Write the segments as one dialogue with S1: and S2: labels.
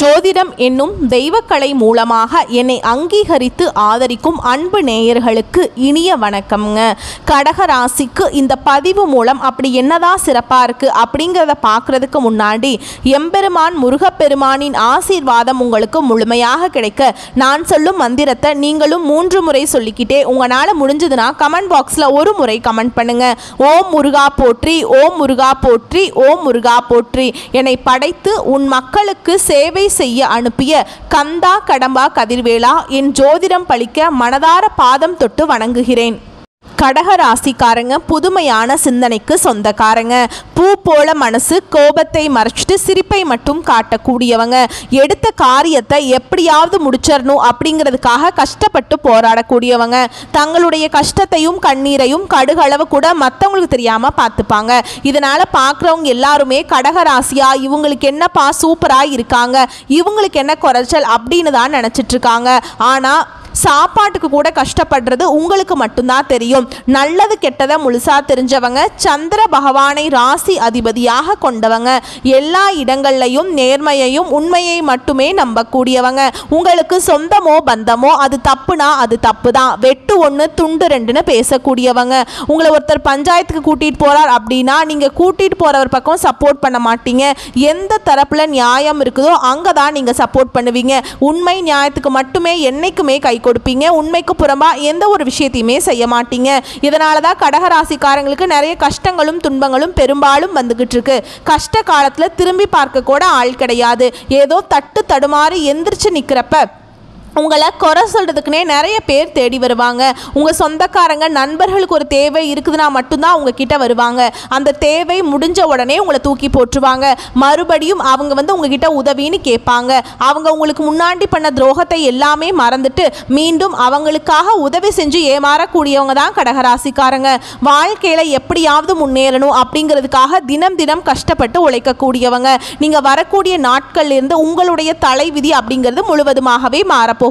S1: ஜோதிடம் என்னும் தெய்வக்கலை மூலமாக என்னை அங்கீகரித்து ஆதரிக்கும் அன்பு நேயர்களுக்கு இனிய வணக்கம்ங்க. கடகராசிக்கு இந்த பதிவு மூலம் அப்படி என்னதான் சிறப்பாக இருக்குது அப்படிங்கிறத பார்க்குறதுக்கு முன்னாடி எம்பெருமான் முருகப்பெருமானின் ஆசீர்வாதம் உங்களுக்கு முழுமையாக கிடைக்க நான் சொல்லும் மந்திரத்தை நீங்களும் 3 முறை சொல்லிக்கிட்டே உங்களால் முடிஞ்சதுன்னா கமெண்ட் பாக்ஸில் ஒரு முறை கமெண்ட் பண்ணுங்க. ஓம் முருகா போற்றி, ஓம் முருகா போற்றி, ஓம் முருகா போற்றி. என்னை படைத்து உன் மக்களுக்கு சேவை செய்ய அனுப்பிய கந்தா கடம்பா கதிர்வேலா, என் ஜோதிடம் பழிக்க மனதார பாதம் தொட்டு வணங்குகிறேன். கடகராசிக்காரங்க புதுமையான சிந்தனைக்கு சொந்தக்காரங்க. பூ போல மனசு, கோபத்தை மறைச்சிட்டு சிரிப்பை மட்டும் காட்டக்கூடியவங்க. எடுத்த காரியத்தை எப்படியாவது முடிச்சிடணும் அப்படிங்கிறதுக்காக கஷ்டப்பட்டு போராடக்கூடியவங்க. தங்களுடைய கஷ்டத்தையும் கண்ணீரையும் கடுகளவு கூட மற்றவங்களுக்கு தெரியாமல் பார்த்துப்பாங்க. இதனால் பார்க்குறவங்க எல்லாருமே கடகராசியா, இவங்களுக்கு என்னப்பா சூப்பராக இருக்காங்க, இவங்களுக்கு என்ன குறைச்சல் அப்படின்னு தான் நினச்சிட்டு இருக்காங்க. ஆனால் சாப்பாட்டுக்கு கூட கஷ்டப்படுறது உங்களுக்கு மட்டும்தான் தெரியும். நல்லது கெட்டதை முழுசா தெரிஞ்சவங்க, சந்திர பகவானை ராசி அதிபதியாக கொண்டவங்க, எல்லா இடங்கள்லையும் நேர்மையையும் உண்மையை மட்டுமே நம்பக்கூடியவங்க. உங்களுக்கு சொந்தமோ பந்தமோ அது தப்புனா அது தப்பு தான், வெட்டு 1 துண்டு 2ன்னு பேசக்கூடியவங்க. உங்களை ஒருத்தர் பஞ்சாயத்துக்கு கூட்டிகிட்டு போகிறார் அப்படின்னா நீங்கள் கூட்டிகிட்டு போகிறவர் பக்கம் சப்போர்ட் பண்ண மாட்டீங்க. எந்த தரப்பில் நியாயம் இருக்குதோ அங்கே தான் நீங்கள் சப்போர்ட் பண்ணுவீங்க. உண்மை நியாயத்துக்கு மட்டுமே என்னைக்குமே கை கொடுப்பீங்க. உண்மைக்கு புறம்பா எந்த ஒரு விஷயத்தையுமே செய்ய மாட்டீங்க. இதனால தான் கடகராசிக்காரங்களுக்கு நிறைய கஷ்டங்களும் துன்பங்களும் பெரும்பாலும் வந்துகிட்டு இருக்கு. கஷ்ட காலத்தில் திரும்பி பார்க்க கூட ஆள் கிடையாது. ஏதோ தட்டு தடுமாறி எந்திரிச்சு நிற்கிறப்ப உங்களை குறை சொல்கிறதுக்குனே நிறைய பேர் தேடி வருவாங்க. உங்கள் சொந்தக்காரங்க நண்பர்களுக்கு ஒரு தேவை இருக்குதுன்னா மட்டும்தான் உங்ககிட்ட வருவாங்க. அந்த தேவை முடிஞ்ச உடனே உங்களை தூக்கி போட்டுருவாங்க. மறுபடியும் அவங்க உங்ககிட்ட உதவின்னு கேட்பாங்க. அவங்க உங்களுக்கு முன்னாடி பண்ண துரோகத்தை எல்லாமே மறந்துட்டு மீண்டும் அவங்களுக்காக உதவி செஞ்சு ஏமாறக்கூடியவங்க தான் கடகராசிக்காரங்க. வாழ்க்கையில் எப்படியாவது முன்னேறணும் அப்படிங்கிறதுக்காக தினம் தினம் கஷ்டப்பட்டு உழைக்கக்கூடியவங்க. நீங்கள் வரக்கூடிய நாட்கள்லேருந்து உங்களுடைய தலைவிதி அப்படிங்கிறது முழுவதுமாகவே மாறப்போகுது.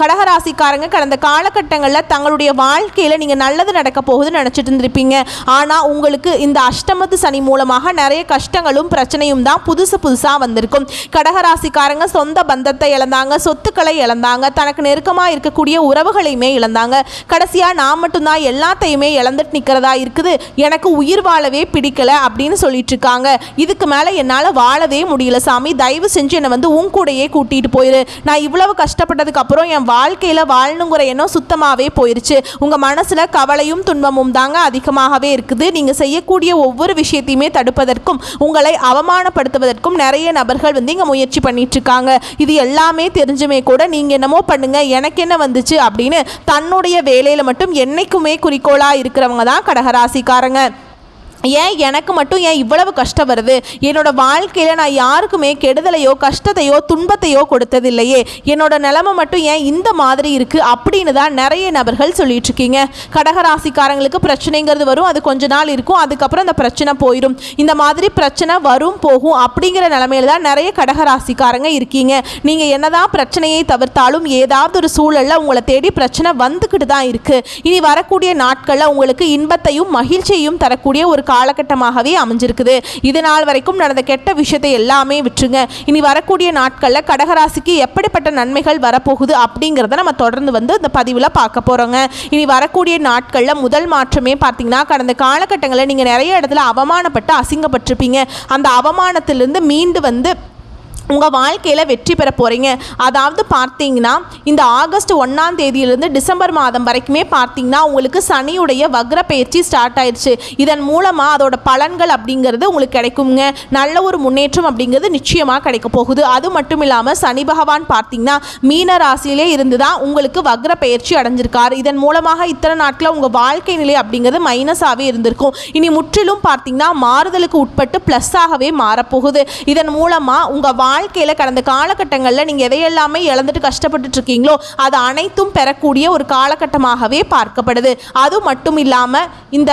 S1: கடகராசிக்காரங்க கடந்த காலகட்டங்களில் தங்களுடைய வாழ்க்கையில் நீங்கள் நல்லது நடக்க போகுதுன்னு நினச்சிட்டு இருந்திருப்பீங்க. ஆனால் உங்களுக்கு இந்த அஷ்டமத்து சனி மூலமாக நிறைய கஷ்டங்களும் பிரச்சனையும் தான் புதுசாக வந்திருக்கும். கடகராசிக்காரங்க சொந்த பந்தத்தை இழந்தாங்க, சொத்துக்களை இழந்தாங்க, தனக்கு நெருக்கமாக இருக்கக்கூடிய உறவுகளையுமே இழந்தாங்க. கடைசியாக நான் மட்டும்தான் எல்லாத்தையுமே இழந்துட்டு நிற்கிறதா இருக்குது, எனக்கு உயிர் வாழவே பிடிக்கல அப்படின்னு சொல்லிட்டு இருக்காங்க. இதுக்கு மேலே என்னால் வாழவே முடியல சாமி, தயவு செஞ்சு என்னை உன் கூடையே கூட்டிகிட்டு போயிரு. நான் இவ்வளவு கஷ்டப்பட்டதுக்கு அப்புறம் என் வாழ்க்கையில் வாழணுங்கிற எண்ணம் சுத்தமாகவே போயிருச்சு. உங்கள் மனசில் கவலையும் துன்பமும் தாங்க அதிகமாகவே இருக்குது. நீங்கள் செய்யக்கூடிய ஒவ்வொரு விஷயத்தையுமே தடுப்பதற்கும் உங்களை அவமானப்படுத்துவதற்கும் நிறைய நபர்கள் இங்கே முயற்சி பண்ணிட்டு இருக்காங்க. இது எல்லாமே தெரிஞ்சுமே கூட நீங்கள் என்னமோ பண்ணுங்க, எனக்கு என்ன வந்துச்சு அப்படின்னு தன்னுடைய வேலையில் மட்டும் என்னைக்குமே குறிக்கோளாக இருக்கிறவங்க தான் கடகராசிக்காரங்க. ஏன் எனக்கு மட்டும் ஏன் இவ்வளவு கஷ்டம் வருது, என்னோட வாழ்க்கையில் நான் யாருக்குமே கெடுதலையோ கஷ்டத்தையோ துன்பத்தையோ கொடுத்ததில்லையே, என்னோட நிலைமை மட்டும் ஏன் இந்த மாதிரி இருக்குது அப்படின்னு தான் நிறைய நபர்கள் சொல்லிட்டு இருக்கீங்க. கடகராசிக்காரங்களுக்கு பிரச்சனைங்கிறது வரும், அது கொஞ்ச நாள் இருக்கும், அதுக்கப்புறம் அந்த பிரச்சனை போயிடும். இந்த மாதிரி பிரச்சனை வரும் போகும் அப்படிங்கிற நிலைமையில தான் நிறைய கடகராசிக்காரங்க இருக்கீங்க. நீங்கள் என்னதான் பிரச்சனையை தவிர்த்தாலும் ஏதாவது ஒரு சூழலில் உங்களை தேடி பிரச்சனை வந்துக்கிட்டு தான் இருக்குது. இனி வரக்கூடிய நாட்களில் உங்களுக்கு இன்பத்தையும் மகிழ்ச்சியையும் தரக்கூடிய ஒரு காலகட்டமாகவே அமைஞ்சிருக்குது. இது நாள் வரைக்கும் நடந்த கெட்ட விஷயத்தை எல்லாமே விட்டுருங்க. இனி வரக்கூடிய நாட்களில் கடகராசிக்கு எப்படிப்பட்ட நன்மைகள் வரப்போகுது அப்படிங்கிறத நம்ம தொடர்ந்து இந்த பதிவில் பார்க்க போகிறோங்க. இனி வரக்கூடிய நாட்களில் முதல் மாற்றமே பார்த்தீங்கன்னா, கடந்த காலகட்டங்களில் நீங்கள் நிறைய இடத்துல அவமானப்பட்டு அசிங்கப்பட்டிருப்பீங்க. அந்த அவமானத்திலிருந்து மீண்டு உங்கள் வாழ்க்கையில் வெற்றி பெற போகிறீங்க. அதாவது பார்த்தீங்கன்னா இந்த ஆகஸ்ட் 1ஆம் தேதியிலிருந்து டிசம்பர் மாதம் வரைக்குமே பார்த்தீங்கன்னா உங்களுக்கு சனியுடைய வக்ர பயிற்சி ஸ்டார்ட் ஆயிடுச்சு. இதன் மூலமாக அதோட பலன்கள் அப்படிங்கிறது உங்களுக்கு கிடைக்குங்க. நல்ல ஒரு முன்னேற்றம் அப்படிங்கிறது நிச்சயமாக கிடைக்க போகுது. அது மட்டும் இல்லாமல் சனி பகவான் பார்த்தீங்கன்னா மீன ராசியிலே இருந்து தான் உங்களுக்கு வக்ர பயிற்சி அடைஞ்சிருக்காரு. இதன் மூலமாக இத்தனை நாட்களில் உங்கள் வாழ்க்கை நிலை அப்படிங்கிறது மைனஸாகவே இருந்திருக்கும். இனி முற்றிலும் பார்த்தீங்கன்னா மாறுதலுக்கு உட்பட்டு ப்ளஸ்ஸாகவே மாறப்போகுது. இதன் மூலமாக உங்கள் வாழ்க்கையில் கடந்த காலகட்டங்களில் நீங்கள் எதையெல்லாமே இழந்துட்டு கஷ்டப்பட்டுட்டு இருக்கீங்களோ அது அனைத்தும் பெறக்கூடிய ஒரு காலகட்டமாகவே பார்க்கப்படுது. அது மட்டும் இல்லாமல் இந்த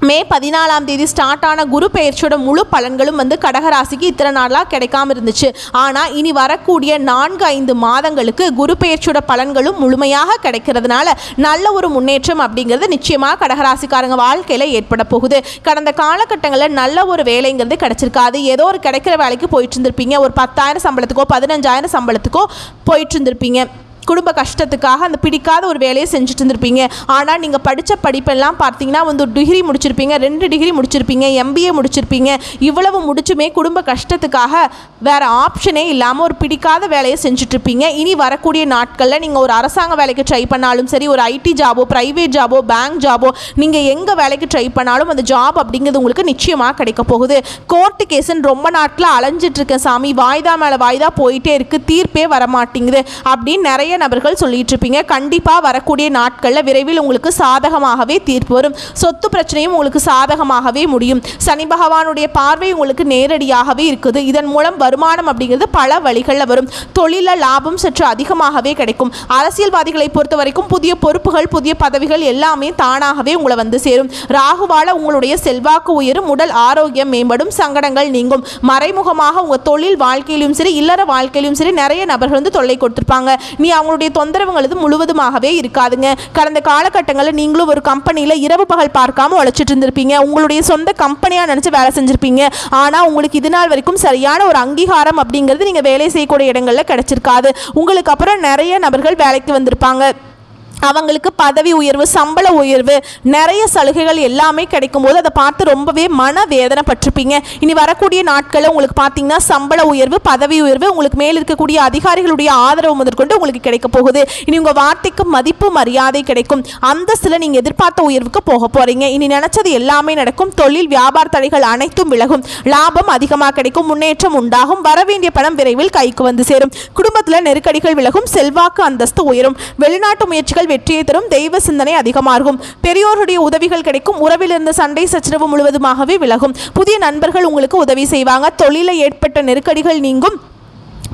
S1: மே 14ஆம் தேதி ஸ்டார்ட் ஆன குரு பெயர்ச்சியோட முழு பலன்களும் வந்து கடகராசிக்கு இத்தனை நாளாக கிடைக்காம இருந்துச்சு. ஆனால் இனி வரக்கூடிய 4-5 மாதங்களுக்கு குரு பெயர்ச்சியோட பலன்களும் முழுமையாக கிடைக்கிறதுனால நல்ல ஒரு முன்னேற்றம் அப்படிங்கிறது நிச்சயமாக கடகராசிக்காரங்க வாழ்க்கையில் ஏற்பட போகுது. கடந்த காலகட்டங்களில் நல்ல ஒரு வேலைங்கிறது கிடைச்சிருக்காது. ஏதோ ஒரு கிடைக்கிற வேலைக்கு போயிட்டு இருந்திருப்பீங்க. ஒரு 10,000 சம்பளத்துக்கோ 15,000 சம்பளத்துக்கோ போயிட்டு இருந்திருப்பீங்க. குடும்ப கஷ்டத்துக்காக அந்த பிடிக்காத ஒரு வேலையை செஞ்சுட்டு இருந்திருப்பீங்க. ஆனால் நீங்கள் படித்த படிப்பெல்லாம் பார்த்தீங்கன்னா வந்து டிகிரி முடிச்சிருப்பீங்க, 2 டிகிரி முடிச்சிருப்பீங்க, MBA முடிச்சிருப்பீங்க. இவ்வளவு முடிச்சுமே குடும்ப கஷ்டத்துக்காக வேறு ஆப்ஷனே இல்லாமல் ஒரு பிடிக்காத வேலையை செஞ்சுட்ருப்பீங்க. இனி வரக்கூடிய நாட்களில் நீங்கள் ஒரு அரசாங்க வேலைக்கு ட்ரை பண்ணாலும் சரி, ஒரு IT ஜாபோ, ப்ரைவேட் ஜாபோ, பேங்க் ஜாபோ, நீங்கள் எங்கே வேலைக்கு ட்ரை பண்ணாலும் அந்த ஜாப் அப்படிங்கிறது உங்களுக்கு நிச்சயமாக கிடைக்க போகுது. கோர்ட்டு கேஸுன்னு ரொம்ப நாட்களில் அலைஞ்சிட்ருக்கேன் சாமி, வாய்தா மேலே வாய்தா போயிட்டே இருக்குது, தீர்ப்பே வரமாட்டேங்குது அப்படின்னு நிறைய நபர்கள் சொல்லிட்டு இருப்பீங்க. கண்டிப்பாக வரக்கூடிய நாட்களில் விரைவில் உங்களுக்கு சாதகமாகவே தீர்ப்பு வரும். சொத்து பிரச்சனையும் உங்களுக்கு சாதகமாகவே முடியும். சனி பகவானுடைய பார்வை உங்களுக்கு நேரடியாகவே இருக்குது. இதன் மூலம் வருமானம் அப்படிங்கிறது பல வழிகளில் வரும். தொழில லாபம் சற்று அதிகமாகவே கிடைக்கும். அரசியல்வாதிகளை பொறுத்த வரைக்கும் புதிய பொறுப்புகள், புதிய பதவிகள் எல்லாமே தானாகவே உங்களை வந்து சேரும். ராகுவால உங்களுடைய செல்வாக்கு உயரும், உடல் ஆரோக்கியம் மேம்படும், சங்கடங்கள் நீங்கும். மறைமுகமாக உங்கள் தொழில் வாழ்க்கையிலும் சரி, இல்லற வாழ்க்கையிலும் சரி நிறைய நபர்கள் வந்து தொல்லை கொடுத்துருப்பாங்க. நீ அவங்களுடைய தொந்தரவுங்களது முழுவதுமாகவே இருக்காதுங்க. கடந்த காலகட்டங்களில் நீங்களும் ஒரு கம்பெனியில் இரவு பகல் பார்க்காம உழைச்சிட்டு இருந்திருப்பீங்க. உங்களுடைய சொந்த கம்பெனியாக நினச்சி வேலை செஞ்சுருப்பீங்க. ஆனால் உங்களுக்கு இது நாள் வரைக்கும் சரியான ஒரு அங்கீகாரம் அப்படிங்கிறது நீங்கள் வேலை செய்யக்கூடிய இடங்களில் கிடைச்சிருக்காது. உங்களுக்கு அப்புறம் நிறைய நபர்கள் வேலைக்கு வந்திருப்பாங்க. அவங்களுக்கு பதவி உயர்வு, சம்பள உயர்வு, நிறைய சலுகைகள் எல்லாமே கிடைக்கும்போது அதை பார்த்து ரொம்பவே மனவேதனைப்பட்டிருப்பீங்க. இனி வரக்கூடிய நாட்களில் உங்களுக்கு பார்த்தீங்கன்னா சம்பள உயர்வு, பதவி உயர்வு, உங்களுக்கு மேல் இருக்கக்கூடிய அதிகாரிகளுடைய ஆதரவு முதற்கொண்டு உங்களுக்கு கிடைக்க போகுது. இனி உங்கள் வார்த்தைக்கு மதிப்பு மரியாதை கிடைக்கும். அந்தஸ்தில் நீங்கள் எதிர்பார்த்த உயர்வுக்கு போக போகிறீங்க. இனி நினச்சது எல்லாமே நடக்கும். தொழில் வியாபார தடைகள் அனைத்தும் விலகும். லாபம் அதிகமாக கிடைக்கும். முன்னேற்றம் உண்டாகும். வரவேண்டிய பணம் விரைவில் கைக்கு வந்து சேரும். குடும்பத்தில் நெருக்கடிகள் விலகும். செல்வாக்கு அந்தஸ்து உயரும். வெளிநாட்டு முயற்சிகள் வெற்றியை தரும். தெய்வ சிந்தனை அதிகமாகும். பெரியோருடைய உதவிகள் கிடைக்கும். உறவில் இருந்த சண்டை சச்சரவு முழுவதுமாகவே விலகும். புதிய நண்பர்கள் உங்களுக்கு உதவி செய்வாங்க. தொழிலில் ஏற்பட்ட நெருக்கடிகள் நீங்கும்.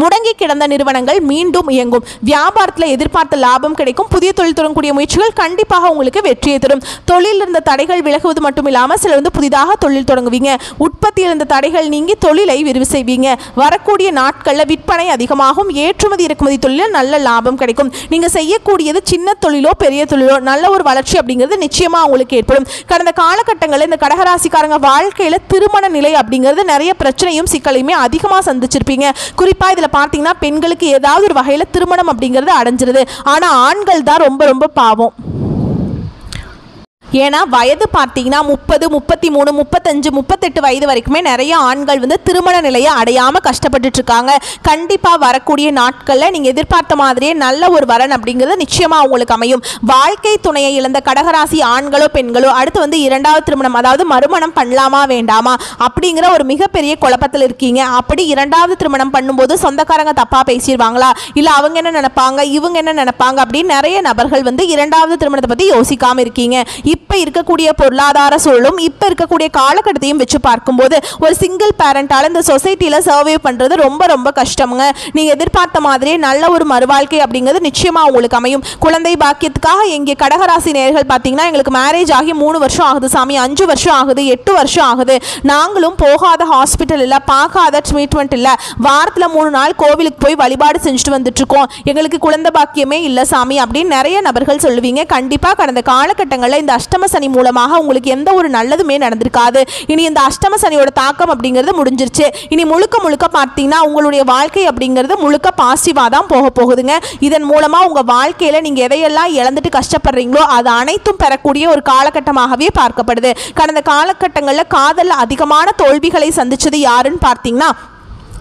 S1: முடங்கி கிடந்த நிறுவனங்கள் மீண்டும் இயங்கும். வியாபாரத்தில் எதிர்பார்த்த லாபம் கிடைக்கும். புதிய தொழில் தொடங்கக்கூடிய முயற்சிகள் கண்டிப்பாக உங்களுக்கு வெற்றியை தரும். தொழில் இருந்த தடைகள் விலகுவது மட்டும் இல்லாமல் சிலர் வந்து புதிதாக தொழில் தொடங்குவீங்க. உற்பத்தியில் இருந்த தடைகள் நீங்கி தொழிலை விரிவு செய்வீங்க. வரக்கூடிய நாட்களில் விற்பனை அதிகமாகும். ஏற்றுமதி இறக்குமதி தொழிலில் நல்ல லாபம் கிடைக்கும். நீங்கள் செய்யக்கூடியது சின்ன தொழிலோ பெரிய தொழிலோ நல்ல ஒரு வளர்ச்சி அப்படிங்கிறது நிச்சயமாக உங்களுக்கு ஏற்படும். கடந்த காலகட்டங்களில் இந்த கடகராசிக்காரங்க வாழ்க்கையில் திருமண நிலை அப்படிங்கிறது நிறைய பிரச்சனையும் சிக்கலையுமே அதிகமாக சந்திச்சிருப்பீங்க. குறிப்பாக இதில் பார்த்தீங்கன்னா பெண்களுக்கு ஏதாவது ஒரு வகையில் திருமணம் அப்படிங்கிறது அடைஞ்சிருது. ஆனால் ஆண்கள் தான் ரொம்ப ரொம்ப பாவம். ஏன்னா வயது பார்த்தீங்கன்னா 30, 33, 35, 38 வயது வரைக்குமே நிறைய ஆண்கள் வந்து திருமண நிலையை அடையாமல் கஷ்டப்பட்டுட்டு இருக்காங்க. கண்டிப்பாக வரக்கூடிய நாட்களில் நீங்கள் எதிர்பார்த்த மாதிரியே நல்ல ஒரு வரன் அப்படிங்கிறது நிச்சயமாக உங்களுக்கு அமையும். வாழ்க்கை துணையை இழந்த கடகராசி ஆண்களோ பெண்களோ அடுத்து வந்து 2வது திருமணம், அதாவது மறுமணம் பண்ணலாமா வேண்டாமா அப்படிங்கிற ஒரு மிகப்பெரிய குழப்பத்தில் இருக்கீங்க. அப்படி 2வது திருமணம் பண்ணும்போது சொந்தக்காரங்க தப்பாக பேசிடுவாங்களா, இல்லை அவங்க என்ன நினைப்பாங்க, இவங்க என்ன நினைப்பாங்க அப்படின்னு நிறைய நபர்கள் வந்து 2வது திருமணத்தை பற்றி யோசிக்காமல் இருக்கீங்க. இப்போ இருக்கக்கூடிய பொருளாதார சூழலும் இப்போ இருக்கக்கூடிய காலகட்டத்தையும் வச்சு பார்க்கும்போது ஒரு சிங்கிள் பேரண்டால் இந்த சொசைட்டியில் சர்வே பண்ணுறது ரொம்ப ரொம்ப கஷ்டமுங்க. நீங்கள் எதிர்பார்த்த மாதிரியே நல்ல ஒரு மறுவாழ்க்கை அப்படிங்கிறது நிச்சயமாக உங்களுக்கு அமையும். குழந்தை பாக்கியத்துக்காக எங்கே கடகராசி நேயர்கள் பார்த்தீங்கன்னா எங்களுக்கு மேரேஜ் ஆகி 3 வருஷம் ஆகுது சாமி, 5 வருஷம் ஆகுது, 8 வருஷம் ஆகுது, நாங்களும் போகாத ஹாஸ்பிட்டல் இல்லை, பார்க்காத ட்ரீட்மெண்ட் இல்லை, வாரத்தில் 3 நாள் கோவிலுக்கு போய் வழிபாடு செஞ்சுட்டு வந்துட்டுருக்கோம், எங்களுக்கு குழந்தை பாக்கியமே இல்லை சாமி அப்படின்னு நிறைய நபர்கள் சொல்லுவீங்க. கண்டிப்பாக கடந்த காலகட்டங்களில் இந்த அஷ்டம சனி மூலமாக உங்களுக்கு எந்த ஒரு நல்லதுமே நடந்திருக்காது. இனி இந்த அஷ்டம சனியோட தாக்கம் அப்படிங்கிறது முடிஞ்சிருச்சு. இனி முழுக்க முழுக்க பார்த்தீங்கன்னா உங்களுடைய வாழ்க்கை அப்படிங்கிறது முழுக்க பாசிட்டிவாக தான் போக போகுதுங்க. இதன் மூலமாக உங்கள் வாழ்க்கையில் நீங்கள் எதையெல்லாம் இழந்துட்டு கஷ்டப்படுறீங்களோ அது அனைத்தும் பெறக்கூடிய ஒரு காலகட்டமாகவே பார்க்கப்படுது. கடந்த காலகட்டங்களில் காதலில் அதிகமான தோல்விகளை சந்திச்சது யாருன்னு பார்த்தீங்கன்னா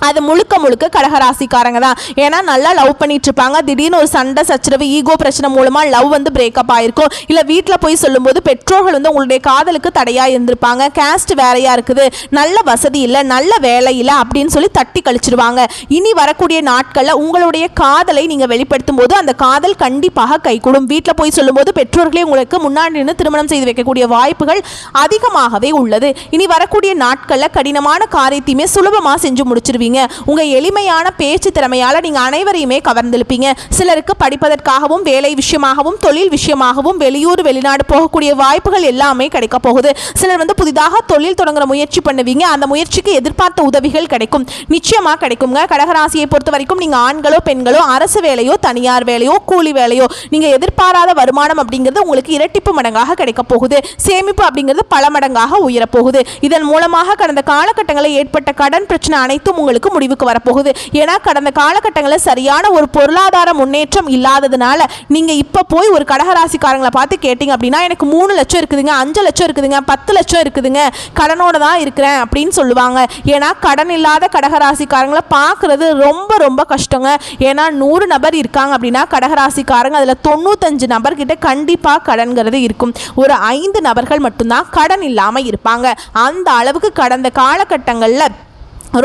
S1: அது முழுக்க முழுக்க கடகராசிக்காரங்க தான். ஏன்னா நல்லா லவ் பண்ணிட்டு இருப்பாங்க, திடீர்னு ஒரு சண்டை சச்சரவு ஈகோ பிரச்சனை மூலமாக லவ் வந்து பிரேக்கப் ஆயிருக்கும். இல்லை வீட்டில் போய் சொல்லும்போது பெற்றோர்கள் வந்து உங்களுடைய காதலுக்கு தடையாக இருந்திருப்பாங்க. கேஸ்ட் வேறையாக இருக்குது, நல்ல வசதி இல்லை, நல்ல வேலை இல்லை அப்படின்னு சொல்லி தட்டி கழிச்சிருவாங்க. இனி வரக்கூடிய நாட்களில் உங்களுடைய காதலை நீங்கள் வெளிப்படுத்தும் போது அந்த காதல் கண்டிப்பாக கைகூடும். வீட்டில் போய் சொல்லும்போது பெற்றோர்களே உங்களுக்கு முன்னாடி நின்று திருமணம் செய்து வைக்கக்கூடிய வாய்ப்புகள் அதிகமாகவே உள்ளது. இனி வரக்கூடிய நாட்களில் கடினமான காரியத்தையுமே சுலபமாக செஞ்சு முடிச்சிருவீங்க. கவர்ந்திழுப்பீங்க. உங்கள் எளிமையான பேச்சு திறமையால் நீங்கள் அனைவரையுமே கவர்ந்திழுப்பீங்க. சிலருக்கு படிப்பதற்காகவும் வேலை விஷயமாகவும் தொழில் விஷயமாகவும் வெளியூர் வெளிநாடு போகக்கூடிய வாய்ப்புகள் எல்லாமே கிடைக்க போகுது. சிலர் புதிதாக தொழில் தொடங்குற முயற்சி பண்ணுவீங்க. அந்த முயற்சிக்கு எதிர்பார்த்த உதவிகள் கிடைக்கும், நிச்சயமாக கிடைக்குங்க. கடகராசியை பொறுத்த வரைக்கும் நீங்கள் ஆண்களோ பெண்களோ அரசு வேலையோ தனியார் வேலையோ கூலி வேலையோ நீங்கள் எதிர்பாராத வருமானம் அப்படிங்கிறது உங்களுக்கு இரட்டிப்பு மடங்காக கிடைக்க போகுது. சேமிப்பு அப்படிங்கிறது பல மடங்காக உயரப்போகுது. இதன் மூலமாக கடந்த காலகட்டங்களில் ஏற்பட்ட கடன் பிரச்சனை அனைத்தும் உங்களுக்கு முடிவுக்கு வரப்போகுது. ஏன்னா கடந்த காலகட்டங்களில் சரியான ஒரு பொருளாதார முன்னேற்றம் இல்லாததுனால நீங்க இப்ப போய் ஒரு கடகராசிக்காரங்களை பார்த்து கேட்டீங்க அப்படின்னா எனக்கு 3 லட்சம் இருக்குதுங்க, 5 லட்சம் இருக்குதுங்க, 10 லட்சம் இருக்குதுங்க, கடனோட தான் இருக்கிறேன் அப்படின்னு சொல்லுவாங்க. ஏன்னா கடன் இல்லாத கடகராசிக்காரங்களை பார்க்கறது ரொம்ப ரொம்ப கஷ்டங்க. ஏன்னா 100 நபர் இருக்காங்க அப்படின்னா கடகராசிக்காரங்க அதில் 95 நபர்கிட்ட கண்டிப்பாக கடன்கிறது இருக்கும். ஒரு 5 நபர்கள் மட்டும்தான் கடன் இல்லாமல் இருப்பாங்க. அந்த அளவுக்கு கடந்த காலகட்டங்களில்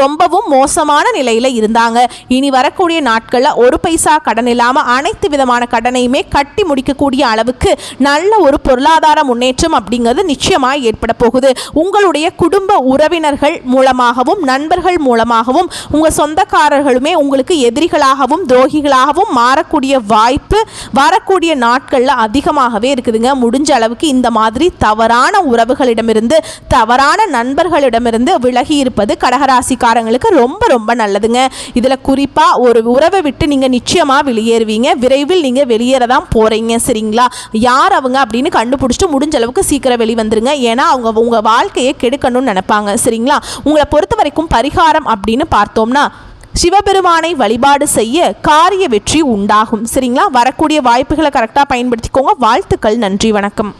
S1: ரொம்பவும் மோசமான நிலையில் இருந்தாங்க. இனி வரக்கூடிய நாட்களில் ஒரு பைசா கடன் இல்லாமல் அனைத்து விதமான கடனையுமே கட்டி முடிக்கக்கூடிய அளவுக்கு நல்ல ஒரு பொருளாதார முன்னேற்றம் அப்படிங்கிறது நிச்சயமாக ஏற்பட போகுது. உங்களுடைய குடும்ப உறவினர்கள் மூலமாகவும் நண்பர்கள் மூலமாகவும் உங்கள் சொந்தக்காரர்களுமே உங்களுக்கு எதிரிகளாகவும் துரோகிகளாகவும் மாறக்கூடிய வாய்ப்பு வரக்கூடிய நாட்களில் அதிகமாகவே இருக்குதுங்க. முடிஞ்ச அளவுக்கு இந்த மாதிரி தவறான உறவுகளிடமிருந்து தவறான நண்பர்களிடமிருந்து விலகி இருப்பது கடகராசி காரங்களுக்கு ரொம்ப ரொம்ப நல்லதுங்க. இதுல குறிப்பா ஒரு உறவை விட்டு நீங்க நிச்சயமா வெளியேறுவீங்க. விரைவில் நீங்க வெளியேறதான் போறீங்க. சரிங்களா? யார் அவங்க அப்படின்னு கண்டுபிடிச்சிட்டு முடிஞ்ச அளவுக்கு சீக்கிரம் வெளிவந்துருங்க. ஏன்னா அவங்க உங்க வாழ்க்கையை கெடுக்கணும்னு நினைப்பாங்க. சரிங்களா? உங்களை பொறுத்த வரைக்கும் பரிகாரம் அப்படின்னு பார்த்தோம்னா சிவபெருமானை வழிபாடு செய்ய காரிய வெற்றி உண்டாகும். சரிங்களா? வரக்கூடிய வாய்ப்புகளை கரெக்டாக பயன்படுத்திக்கோங்க. வாழ்த்துக்கள். நன்றி. வணக்கம்.